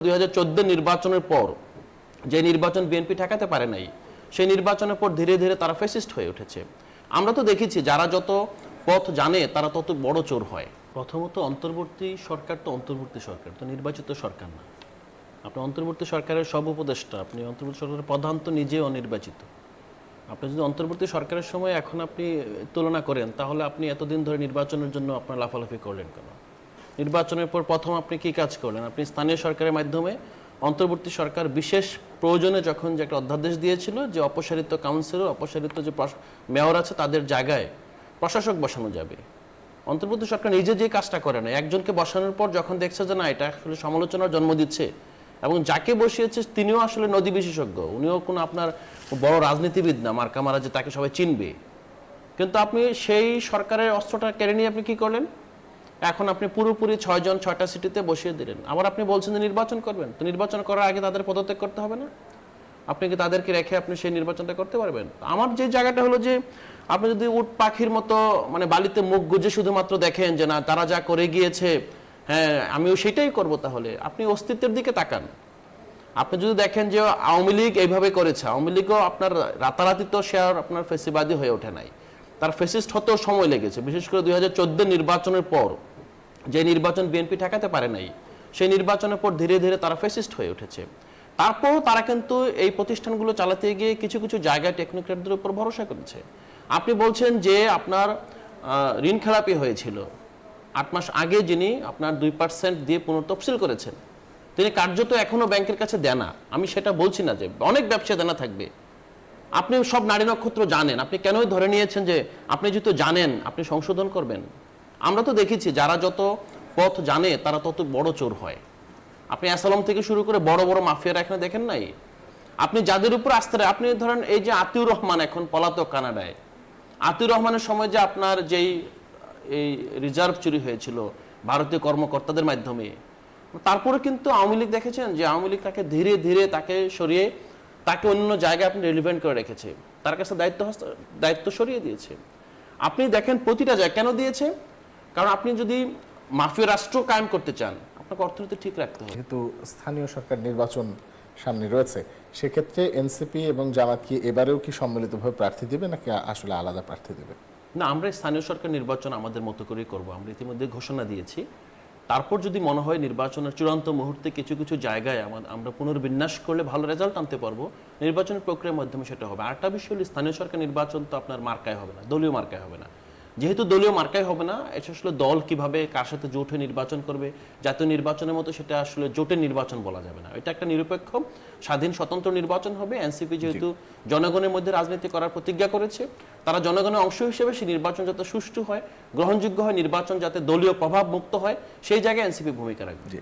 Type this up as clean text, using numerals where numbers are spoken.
2014 নির্বাচনের পর যে নির্বাচন বিএনপি ঠেকাতে পারে নাই, সেই নির্বাচনের পর ধীরে ধীরে তারা ফ্যাসিস্ট হয়ে উঠেছে। আমরা তো দেখেছি যারা যত পথ জানে তারা তত বড় চোর হয়। প্রথমত অন্তর্বর্তী সরকার তো অন্তর্বর্তী সরকার, তো নির্বাচিত সরকার না। আপনি অন্তর্বর্তী সরকারের সব উপদেষ্টা, আপনি অন্তর্বর্তী সরকারের প্রধান তো নিজে অনির্বাচিত। আপনি যদি অন্তর্বর্তী সরকারের সময় এখন আপনি তুলনা করেন, তাহলে আপনি এতদিন ধরে নির্বাচনের জন্য আপনার লাফালাফি করলেন কেন? নির্বাচনের পর প্রথম আপনি কি কাজ করলেন? আপনি স্থানীয় সরকারের মাধ্যমে অন্তর্বর্তী সরকার বিশেষ প্রয়োজনে যখন যে একটা অধ্যাদেশ দিয়েছিল যে অপসারিত কাউন্সিলর, অপসারিত যে মেয়র আছে তাদের জায়গায় প্রশাসক বসানো যাবে, অন্তর্বর্তী সরকার নিজে যে কাজটা করে না, একজনকে বসানোর পর যখন দেখছে যে না এটা আসলে সমালোচনার জন্ম দিচ্ছে এবং যাকে বসিয়েছে তিনিও আসলে নদী বিশেষজ্ঞ, উনিও কোনো আপনার বড় রাজনীতিবিদ না মার্কা মারা যে তাকে সবাই চিনবে, কিন্তু আপনি সেই সরকারের অস্ত্রটা কেড়ে নিয়ে আপনি কি করলেন? এখন আপনি পুরোপুরি 6 জন 6টা সিটিতে বসিয়ে দিলেন। আবার আপনি বলছেন যে নির্বাচন করবেন, তো নির্বাচন করার আগে তাদের পদত্যাগ করতে হবে না? আপনি কি তাদেরকে রেখে আপনি সেই নির্বাচনটা করতে পারবেন? আমার যে জায়গাটা হলো যে আপনি যদি উট পাখির মতো মানে বালিতে মুখ গুজে শুধুমাত্র দেখেন যে না তারা যা করে গিয়েছে, হ্যাঁ আমিও সেটাই করব, তাহলে আপনি অস্তিত্বের দিকে তাকান। আপনি যদি দেখেন যে আওয়ামী লীগ এইভাবে করেছে, আওয়ামী লীগও আপনার রাতারাতি তো সে আর আপনার ফেসিবাদী হয়ে ওঠে নাই, তার ফেসিস্ট হতেও সময় লেগেছে। বিশেষ করে 2014 নির্বাচনের পর যে নির্বাচন বিএনপি ঠেকাতে পারে নাই, সেই নির্বাচনের পর ধীরে ধীরে তারা ফ্যাসিস্ট হয়ে উঠেছে। তারপরও তারা কিন্তু এই প্রতিষ্ঠানগুলো চালাতে গিয়ে কিছু কিছু জায়গায় টেকনোক্র্যাটদের উপর ভরসা করেছে। আপনি বলছেন যে আপনার ঋণ খেলাপি হয়েছিল 8 মাস আগে, যিনি আপনার 2% দিয়ে পুনর্তফসিল করেছেন, তিনি কার্যত এখনো ব্যাংকের কাছে দেনা। আমি সেটা বলছি না যে অনেক ব্যবসা দেনা থাকবে, আপনি সব নারী নক্ষত্র জানেন, আপনি কেনই ধরে নিয়েছেন যে আপনি যেহেতু জানেন আপনি সংশোধন করবেন? আমরা তো দেখেছি যারা যত পথ জানে তারা তত বড় চোর হয়। আপনি অ্যাসালম থেকে শুরু করে বড় বড় মাফিয়ারা এখানে দেখেন নাই? আপনি যাদের উপর আস্থা, আপনি ধরেন এই যে আতিউর রহমান এখন পলাতক কানাডায়, আতিউর রহমানের সময় যে আপনার যেই এই রিজার্ভ চুরি হয়েছিল ভারতীয় কর্মকর্তাদের মাধ্যমে, তারপরে কিন্তু আওয়ামী লীগ দেখেছেন যে আওয়ামী লীগ তাকে ধীরে ধীরে তাকে সরিয়ে তাকে অন্য জায়গায় আপনি রিলিভেন্ট করে রেখেছে, তার কাছে দায়িত্ব সরিয়ে দিয়েছে। আপনি দেখেন প্রতিটা জায়গায় কেন দিয়েছে? কারণ আপনি যদি মাফিয়া রাষ্ট্র কায়েম করতে চান আপনাকে অর্থনীতি ঠিক রাখতে হবে। যেহেতু স্থানীয় সরকার নির্বাচন সামনে রয়েছে, সেক্ষেত্রে এনসিপি এবং জামাত কি এবারেও কি সম্মিলিতভাবে প্রার্থী দেবে নাকি আসলে আলাদা প্রার্থী দেবে? না, আমরা স্থানীয় সরকার নির্বাচন আমাদের মতো করেই করব। আমরা ইতিমধ্যে ঘোষণা দিয়েছি। তারপর যদি মনে হয় নির্বাচনের চূড়ান্ত মুহূর্তে কিছু কিছু জায়গায় আমরা পুনর্বিন্যাস করলে ভালো রেজাল্ট আনতে পারবো, নির্বাচনের প্রক্রিয়ার মাধ্যমে সেটা হবে। আরেকটা বিষয় হলো স্থানীয় সরকার নির্বাচন তো আপনার মার্কায় হবে না, দলীয় মার্কায় হবে না। যেহেতু দলীয় মার্কায় হবে না, এটা আসলে দল কিভাবে কার সাথে জোট হয়ে নির্বাচন করবে, জাতীয় নির্বাচনের মতো সেটা আসলে জোটের নির্বাচন বলা যাবে না। এটা একটা নিরপেক্ষ স্বাধীন স্বতন্ত্র নির্বাচন হবে। এনসিপি যেহেতু জনগণের মধ্যে রাজনীতি করার প্রতিজ্ঞা করেছে, তারা জনগণের অংশ হিসেবে সেই নির্বাচন যাতে সুষ্ঠু হয়, গ্রহণযোগ্য হয়, নির্বাচন যাতে দলীয় প্রভাব মুক্ত হয়, সেই জায়গায় এনসিপি ভূমিকা রাখবে।